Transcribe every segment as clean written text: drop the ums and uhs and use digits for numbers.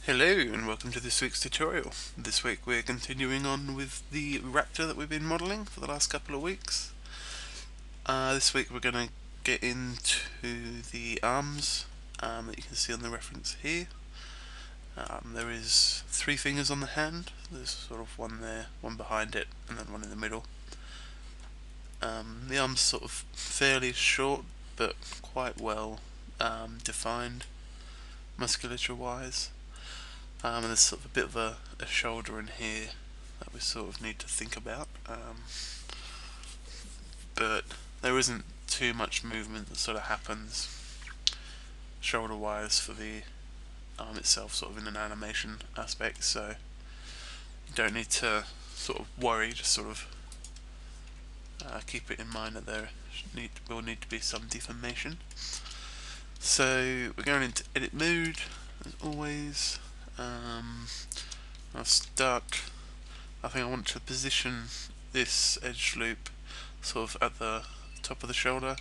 Hello and welcome to this week's tutorial. This week we're continuing on with the raptor that we've been modelling for the last couple of weeks. This week we're going to get into the arms that you can see on the reference here. There is 3 fingers on the hand. There's sort of one there, one behind it, and then one in the middle. The arm's sort of fairly short but quite well defined musculature wise. And there's sort of a bit of a shoulder in here that we sort of need to think about, but there isn't too much movement that sort of happens shoulder wise for the arm itself, sort of in an animation aspect, so you don't need to sort of worry, just sort of keep it in mind that there will need to be some deformation. So we're going into edit mode as always. I'll start. I think I want to position this edge loop sort of at the top of the shoulder,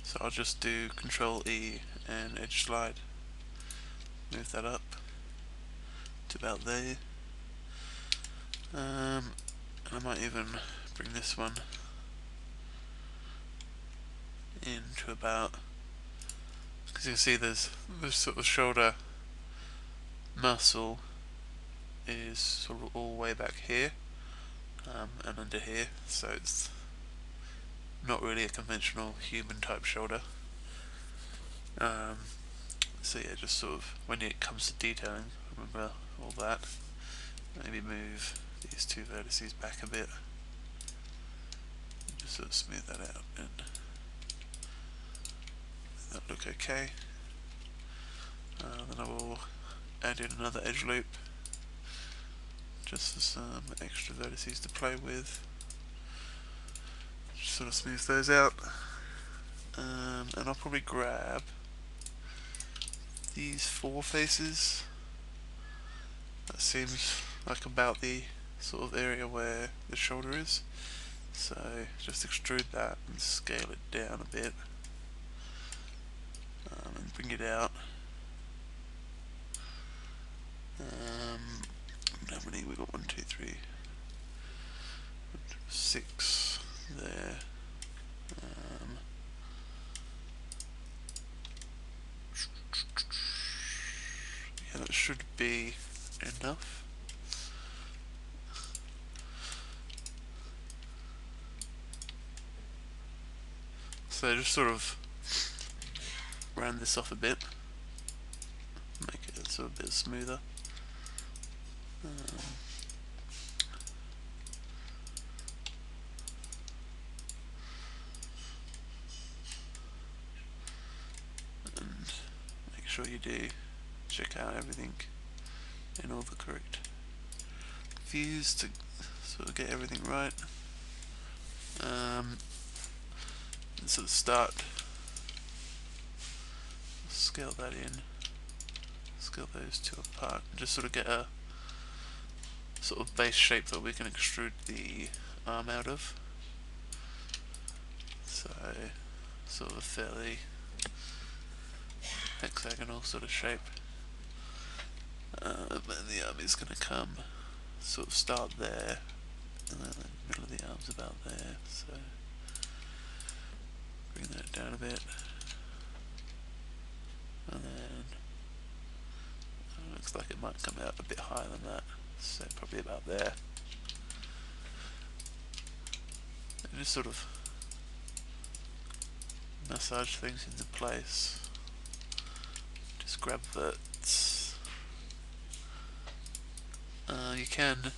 so I'll just do Control E and edge slide, move that up to about there, and I might even bring this one in to about, because you can see there's this sort of shoulder muscle is sort of all the way back here and under here, so it's not really a conventional human type shoulder. So yeah, just sort of when it comes to detailing, remember all that. Maybe move these 2 vertices back a bit and just sort of smooth that out, and that look okay. Then I will add in another edge loop just for some extra vertices to play with. Just sort of smooth those out, and I'll probably grab these 4 faces. That seems like about the sort of area where the shoulder is, so just extrude that and scale it down a bit, and bring it out. How many we got? 1, 2, 3, 6 there. Yeah, that should be enough. So just sort of round this off a bit, make it sort of a bit smoother. And make sure you do check out everything in all the correct views to sort of get everything right. Sort of start, scale that in, scale those 2 apart, and just sort of get a sort of base shape that we can extrude the arm out of. So sort of a fairly hexagonal sort of shape. And the arm is going to come, sort of start there, and then the middle of the arm's about there, so bring that down a bit, and then it looks like it might come out a bit higher than that, so probably about there. And just sort of massage things into place. Just grab verts. You can,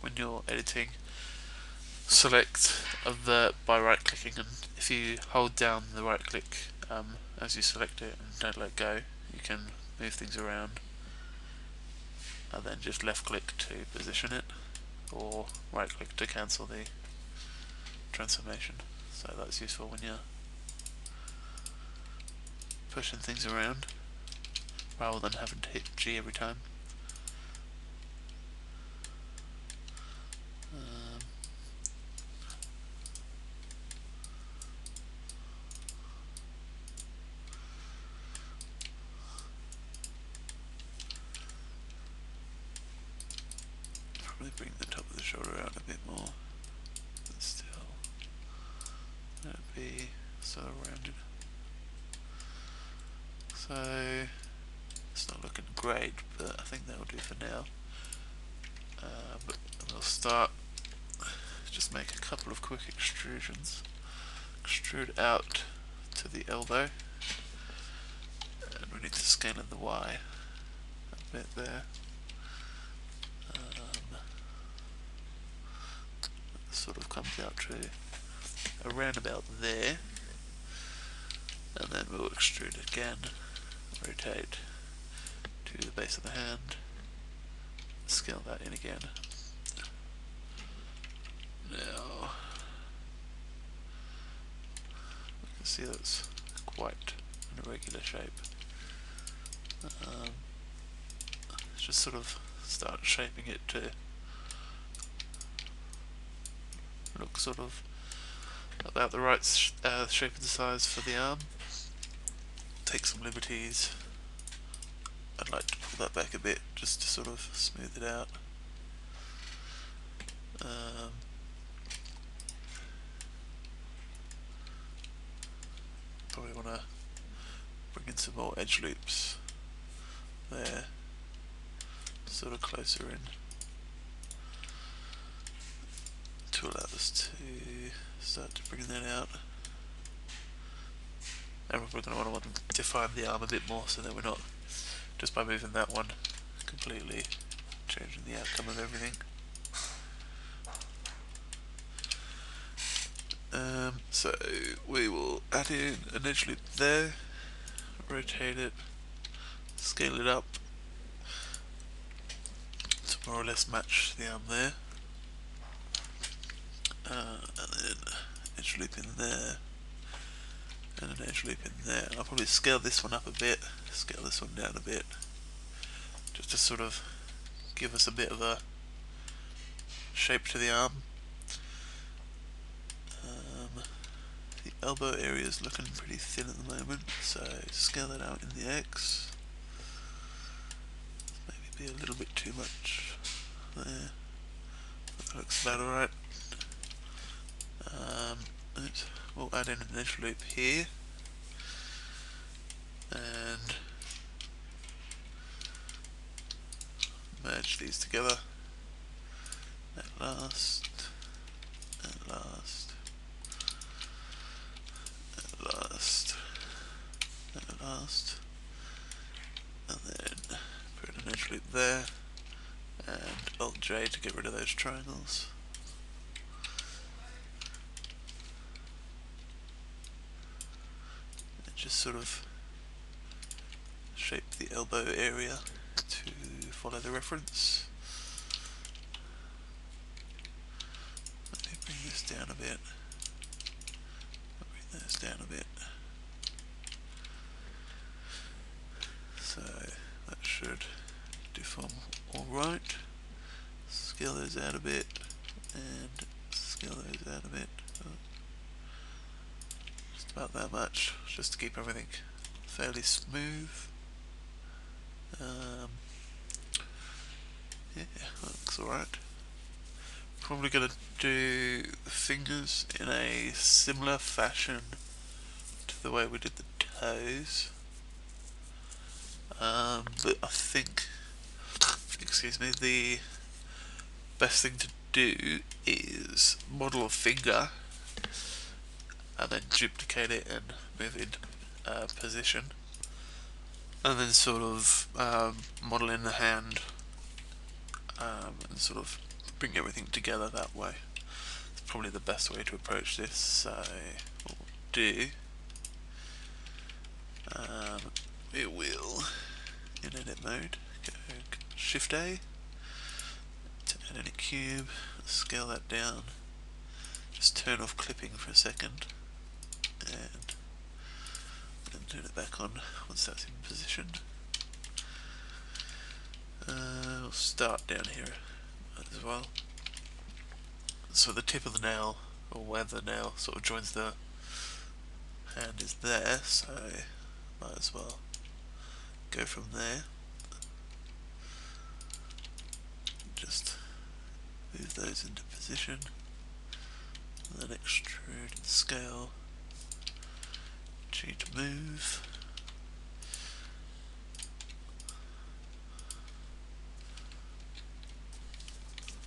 when you're editing, select a vert by right clicking, and if you hold down the right click as you select it and don't let go, you can move things around, and then just left click to position it, or right click to cancel the transformation. So that's useful when you're pushing things around rather than having to hit G every time. further rounded. So it's not looking great, but I think that'll do for now. But we'll start, just make a couple of quick extrusions. Extrude out to the elbow, and we need to scale in the Y a bit there. Sort of comes out to around about there, and then we'll extrude again, rotate to the base of the hand, scale that in again. Now we can see that's quite an irregular shape. Just sort of start shaping it to look sort of about the right shape and size for the arm. Take some liberties. I'd like to pull that back a bit just to sort of smooth it out. Probably want to bring in some more edge loops there, sort of closer in, to allow us to start to bring that out. And we're probably going to want to define the arm a bit more so that we're not, just by moving that one, completely changing the outcome of everything. So we will add in an edge loop there, rotate it, scale it up to more or less match the arm there, and then edge loop in there, and an edge loop in there. And I'll probably scale this one up a bit, scale this one down a bit, just to sort of give us a bit of a shape to the arm. The elbow area is looking pretty thin at the moment, so scale that out in the X. Maybe be a little bit too much there. That looks about alright. We'll add in an edge loop here, and merge these together at last, at last, at last, at last, and then put an edge loop there, and Alt J to get rid of those triangles. And just sort of shape the elbow area to follow the reference. Let me bring this down a bit. I'll bring this down a bit. So that should deform alright. Scale those out a bit, and scale those out a bit. Just about that much, just to keep everything fairly smooth. Yeah, that looks alright. Probably going to do the fingers in a similar fashion to the way we did the toes. But I think, excuse me, the best thing to do is model a finger and then duplicate it and move it into position, and then sort of model in the hand, and sort of bring everything together that way. It's probably the best way to approach this. So what we'll do, it will, in edit mode, go Shift A to add in a cube, scale that down, just turn off clipping for a second, and then turn it back on once that's in position. We'll start down here as well. So the tip of the nail, or where the nail sort of joins the hand, is there, so might as well go from there. Just move those into position, and then extrude and scale for you to move.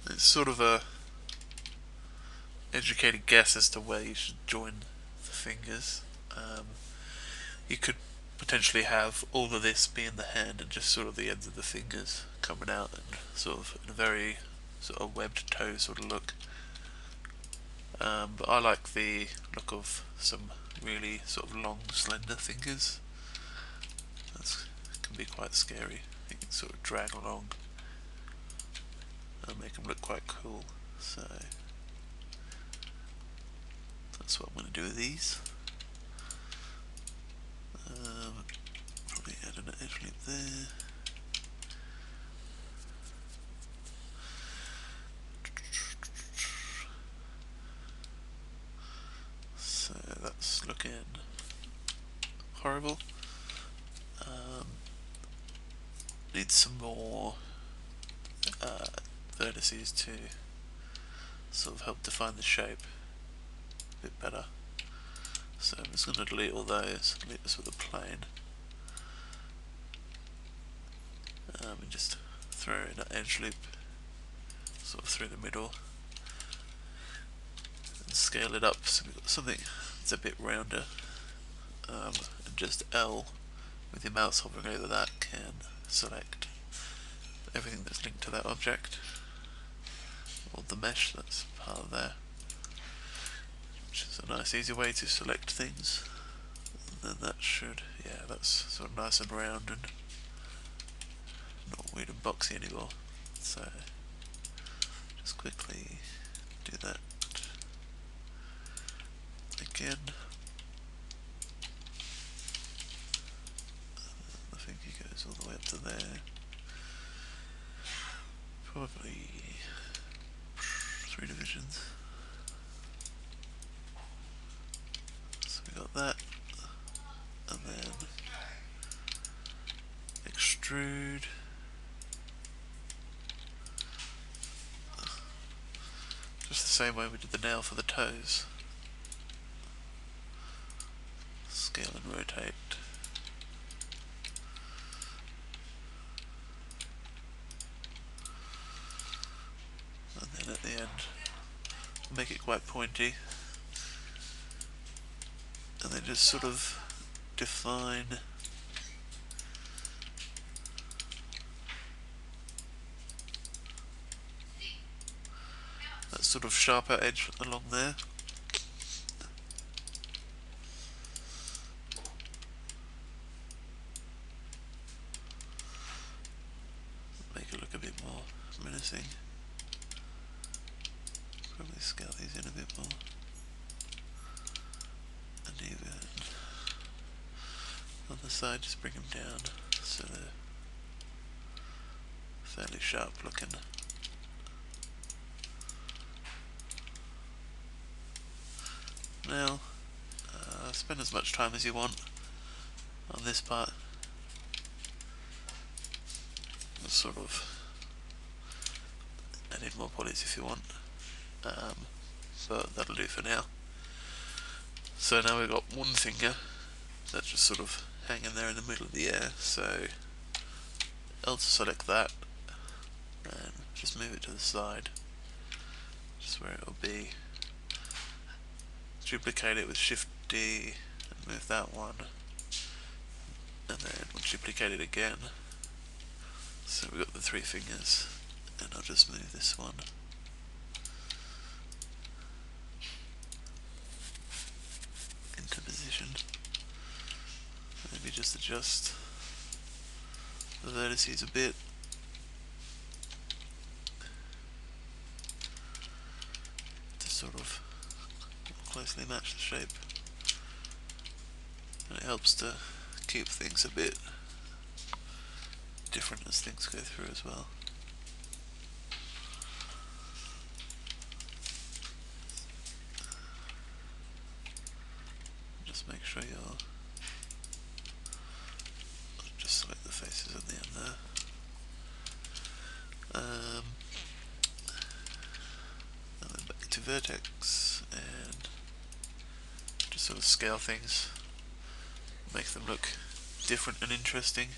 It's sort of a educated guess as to where you should join the fingers. You could potentially have all of this be in the hand and just sort of the ends of the fingers coming out and sort of in a very sort of webbed toe sort of look. But I like the look of some really sort of long, slender fingers. That can be quite scary. You can sort of drag along and make them look quite cool. So that's what I'm going to do with these. Probably add an edge loop there. So that's looking horrible. Need some more vertices to sort of help define the shape a bit better. So I'm just going to delete all those, leave this with a plane. And just throw in an edge loop sort of through the middle and scale it up so we've got something that's a bit rounder. And just L with your mouse hovering over that can select everything that's linked to that object, or the mesh that's part of there, which is a nice easy way to select things. And then that should, yeah, that's sort of nice and round and not weird and boxy anymore. So just quickly do that again. The finger goes all the way up to there. Probably 3 divisions. So we got that, and then extrude. Just the same way we did the nail for the toes. Scale and rotate. And then at the end, make it quite pointy. And then just sort of define that sort of sharper edge along there. Make it look a bit more menacing. Probably scale these in a bit more. And even on the side, just bring them down so they're fairly sharp looking. Now, spend as much time as you want on this part. Just sort of add in more polys if you want, but that'll do for now. So now we've got one finger that's just sort of hanging there in the middle of the air, so I'll select that and just move it to the side, just where it will be. Duplicate it with Shift D and move that one, and then we'll duplicate it again. So we've got the 3 fingers, and I'll just move this one. Into position. Maybe just adjust the vertices a bit. To sort of closely match the shape. And it helps to keep things a bit different as things go through as well. Just make sure you're just select the faces at the end there. And then back to vertex and just sort of scale things make them look different and interesting.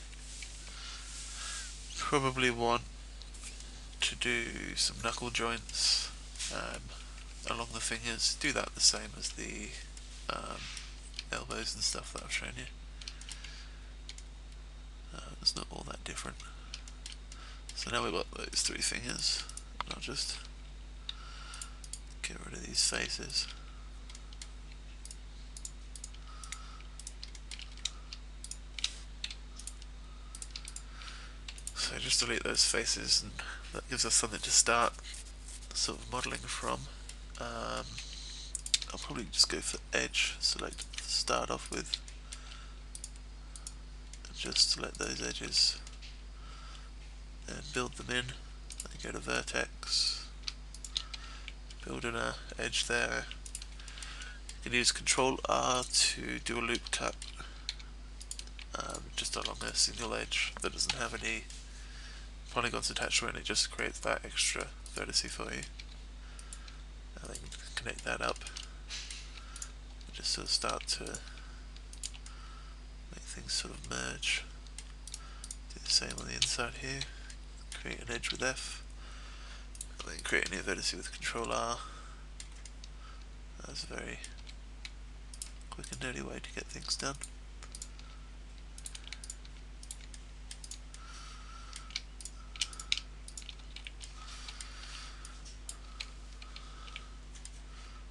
Probably want to do some knuckle joints along the fingers. Do that the same as the elbows and stuff that I've shown you. It's not all that different. So now we've got those three fingers, and I'll just get rid of these faces. So just delete those faces, and that gives us something to start sort of modelling from. I'll probably just go for edge, select start off with, and just select those edges and build them in. Then go to vertex, build in a edge there. You can use Control R to do a loop cut just along a single edge that doesn't have any polygons attached to it, and it just creates that extra vertice for you. And then connect that up. Just sort of start to make things sort of merge. Do the same on the inside here. Create an edge with F, and then create a new vertice with Control R. That's a very quick and dirty way to get things done.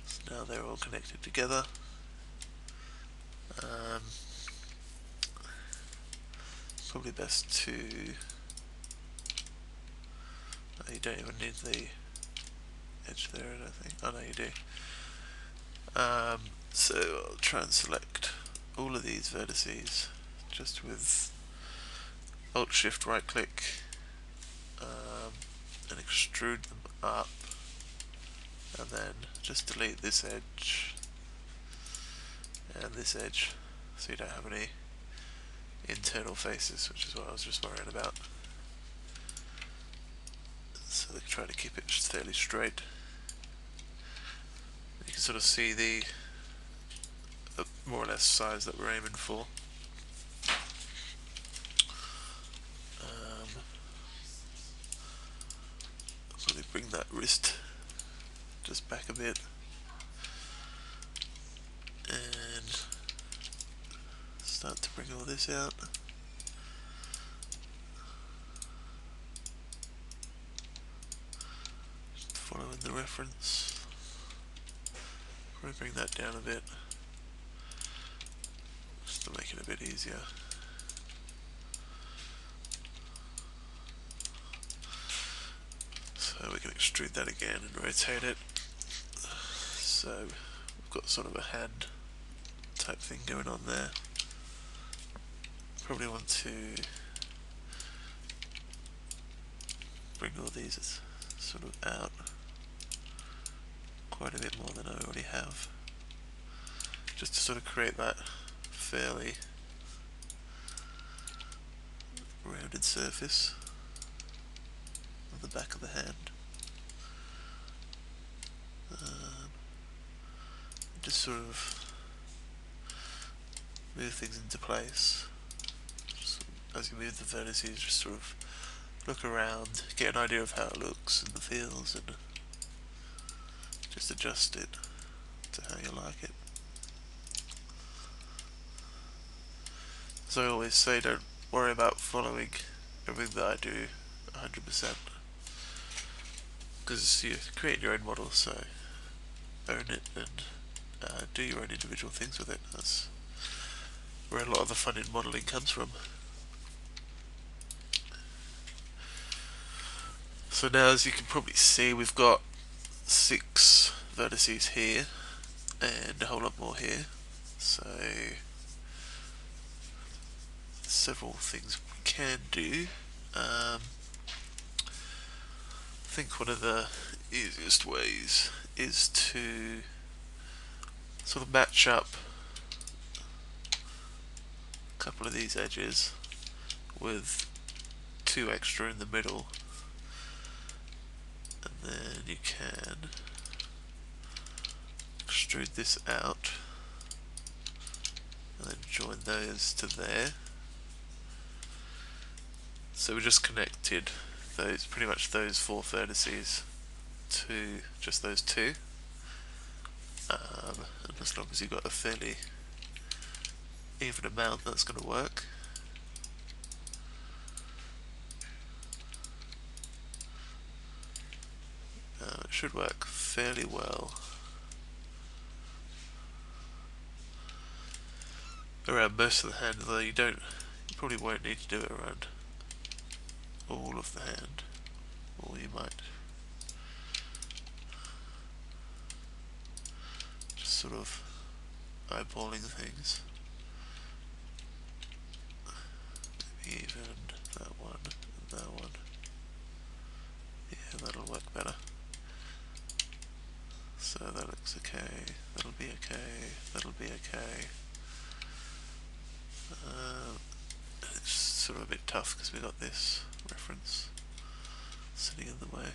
So now they're all connected together. Probably best to... you don't even need the edge there, I don't think. Oh no, you do. So I'll try and select all of these vertices just with Alt-Shift right-click and extrude them up, and then just delete this edge and this edge so you don't have any internal faces, which is what I was just worried about. So they try to keep it fairly straight. You can sort of see the more or less size that we're aiming for. Probably bring that wrist just back a bit and start to bring all this out. Just following the reference. Probably bring that down a bit just to make it a bit easier. So we can extrude that again and rotate it. So we've got sort of a hand type thing going on there. Probably want to bring all these sort of out quite a bit more than I already have, just to sort of create that fairly rounded surface of the back of the hand. Just sort of move things into place. Just as you move the vertices, just sort of look around, get an idea of how it looks and the feels, and just adjust it to how you like it. As I always say, don't worry about following everything that I do 100%, because you're creating your own model, so own it and do your own individual things with it. That's where a lot of the fun in modelling comes from. So now, as you can probably see, we've got 6 vertices here and a whole lot more here. So several things we can do. I think one of the easiest ways is to sort of match up a couple of these edges with 2 extra in the middle, and then you can extrude this out and then join those to there. So we just connected those, pretty much those 4 vertices to just those 2. And as long as you've got a fairly even amount, that's going to work. It should work fairly well around most of the hand, although you probably won't need to do it around all of the hand, or you might just sort of eyeballing things. Maybe even that one and that one. Yeah, that'll work better. So that looks okay, that'll be okay, that'll be okay. It's sort of a bit tough because we got this reference sitting in the way.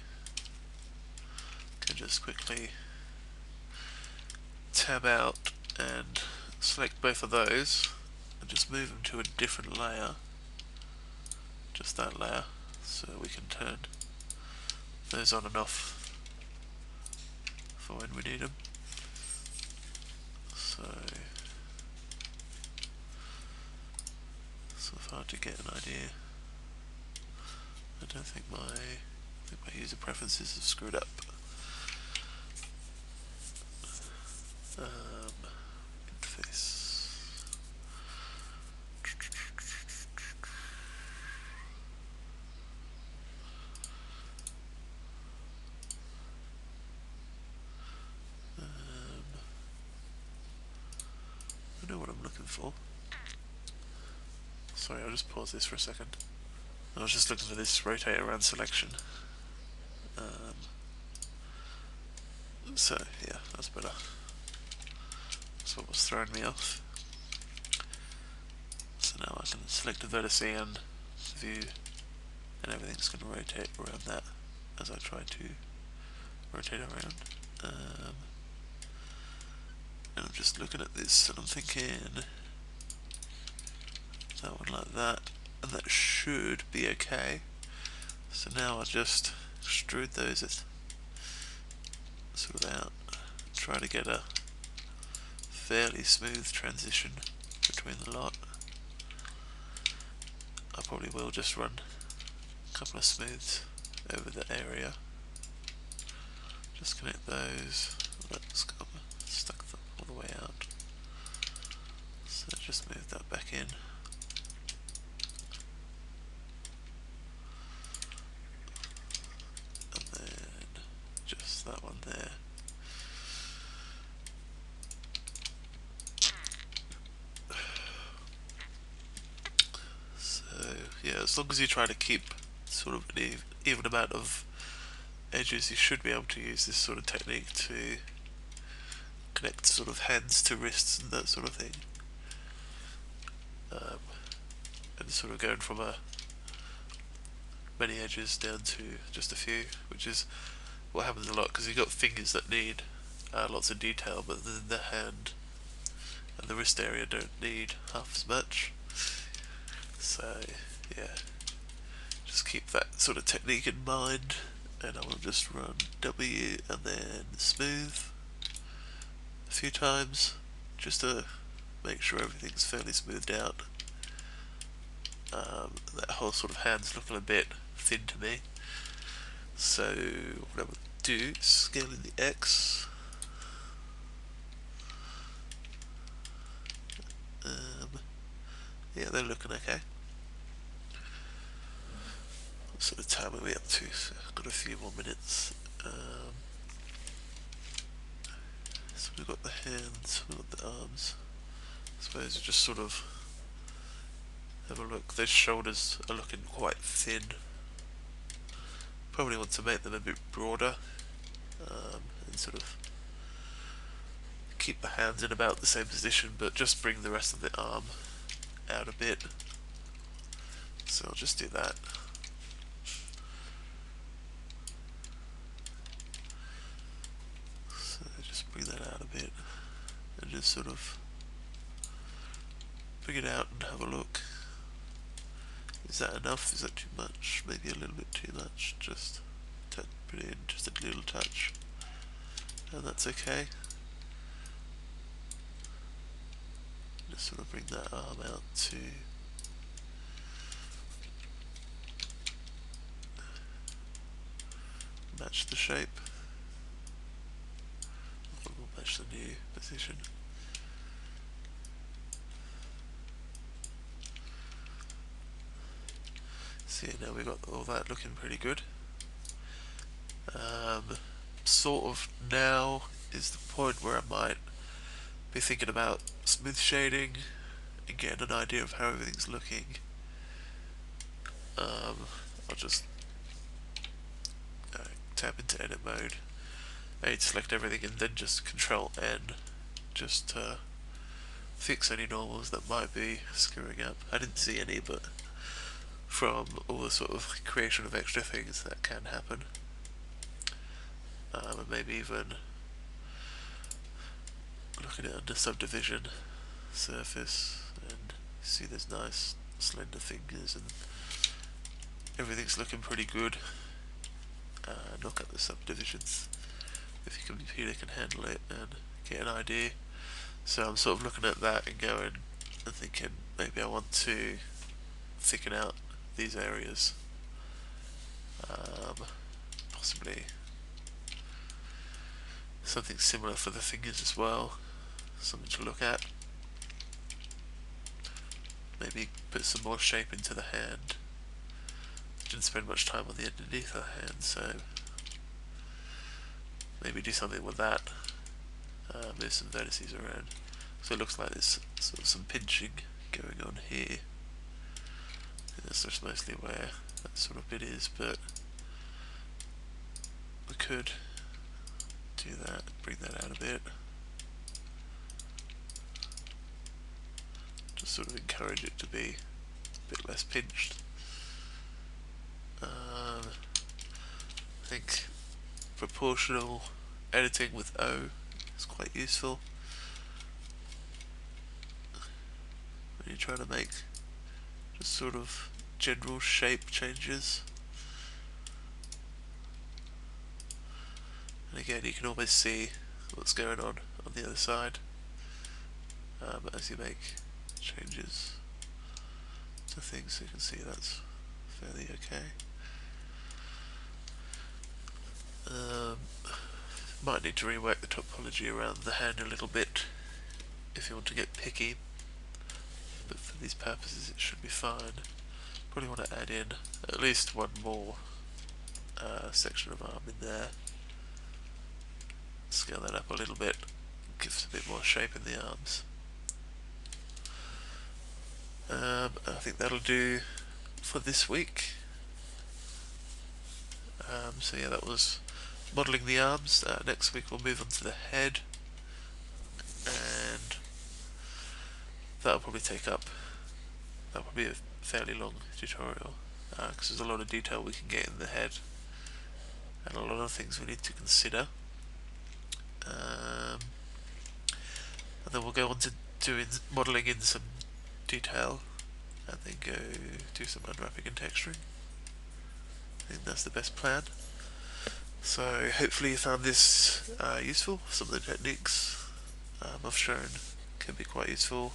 Can just quickly tab out and select both of those and just move them to a different layer, just that layer, so we can turn those on and off for when we need them. So sort of hard to get an idea. I don't think my user preferences have screwed up. Interface. I know what I'm looking for. Sorry, I'll just pause this for a second. I was just looking for this rotate around selection. So yeah, that's better. That's what was throwing me off. So now I can select a vertex and view, and everything's going to rotate around that as I try to rotate around. And I'm just looking at this and I'm thinking that one like that, and that should be okay. So now I just extrude those sort of out, try to get a fairly smooth transition between the lot. I probably will just run a couple of smooths over the area. Just connect those. Let's go stuck them all the way out. So just move that back in. And then just that one there. So yeah, as long as you try to keep sort of an even amount of edges, you should be able to use this sort of technique to connect sort of hands to wrists and that sort of thing. And sort of going from many edges down to just a few, which is what happens a lot because you've got fingers that need lots of detail, but then the hand and the wrist area don't need half as much. So yeah, just keep that sort of technique in mind, and I will just run W and then smooth a few times just to make sure everything's fairly smoothed out. That whole sort of hand's looking a bit thin to me, so what I will do is scale in the X. Yeah, they're looking okay. What sort of time are we up to? So I've got a few more minutes. So we've got the hands, we've got the arms. I suppose we just sort of have a look. Those shoulders are looking quite thin. Probably want to make them a bit broader, and sort of keep the hands in about the same position, but just bring the rest of the arm out a bit. So I'll just do that. So just bring that out a bit and just sort of bring it out and have a look. Is that enough? Is that too much? Maybe a little bit too much. Just put in just a little touch, and that's okay. Just sort of bring that arm out to match the shape. We'll match the new position. So yeah, now we've got all that looking pretty good. Sort of now is the point where I might be thinking about smooth shading and getting an idea of how everything's looking. I'll just tap into edit mode, select everything, and then just Control N just to fix any normals that might be screwing up. I didn't see any, but from all the sort of creation of extra things that can happen. And maybe even looking at under subdivision surface and see there's nice slender fingers and everything's looking pretty good. Knock out the subdivisions if your computer can handle it and get an idea. So I'm sort of looking at that and going and thinking maybe I want to thicken out these areas. Possibly something similar for the fingers as well, something to look at. Maybe put some more shape into the hand. Didn't spend much time on the underneath of the hand, so maybe do something with that. Move some vertices around. So it looks like there's sort of some pinching going on here. I think that's just mostly where that sort of bit is, but we could do that, bring that out a bit. Just sort of encourage it to be a bit less pinched. I think proportional editing with O is quite useful when you're trying to make just sort of general shape changes. And again, you can always see what's going on the other side as you make changes to things, so you can see that's fairly okay. Might need to rework the topology around the hand a little bit if you want to get picky, but for these purposes it should be fine. Probably want to add in at least one more section of arm in there. Scale that up a little bit, gives a bit more shape in the arms. I think that'll do for this week. So yeah, that was modelling the arms. Next week we'll move on to the head, and that'll probably be a fairly long tutorial, because there's a lot of detail we can get in the head and a lot of things we need to consider. And then we'll go on to doing modelling in some detail, and then go do some unwrapping and texturing. I think that's the best plan. So hopefully you found this useful. Some of the techniques I've shown can be quite useful.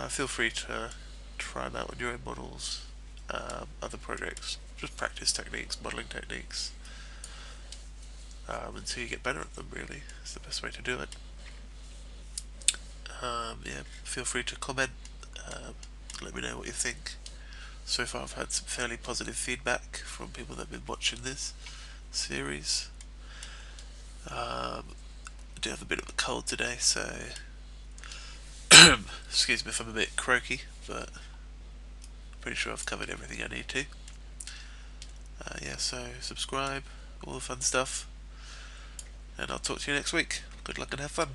Feel free to try them out on your own models, other projects, just practice techniques, modelling techniques, until you get better at them. Really, it's the best way to do it. Yeah, feel free to comment, let me know what you think. So far I've had some fairly positive feedback from people that have been watching this series. I do have a bit of a cold today, so excuse me if I'm a bit croaky, but I'm pretty sure I've covered everything I need to. Yeah, so subscribe, all the fun stuff, and I'll talk to you next week. Good luck and have fun.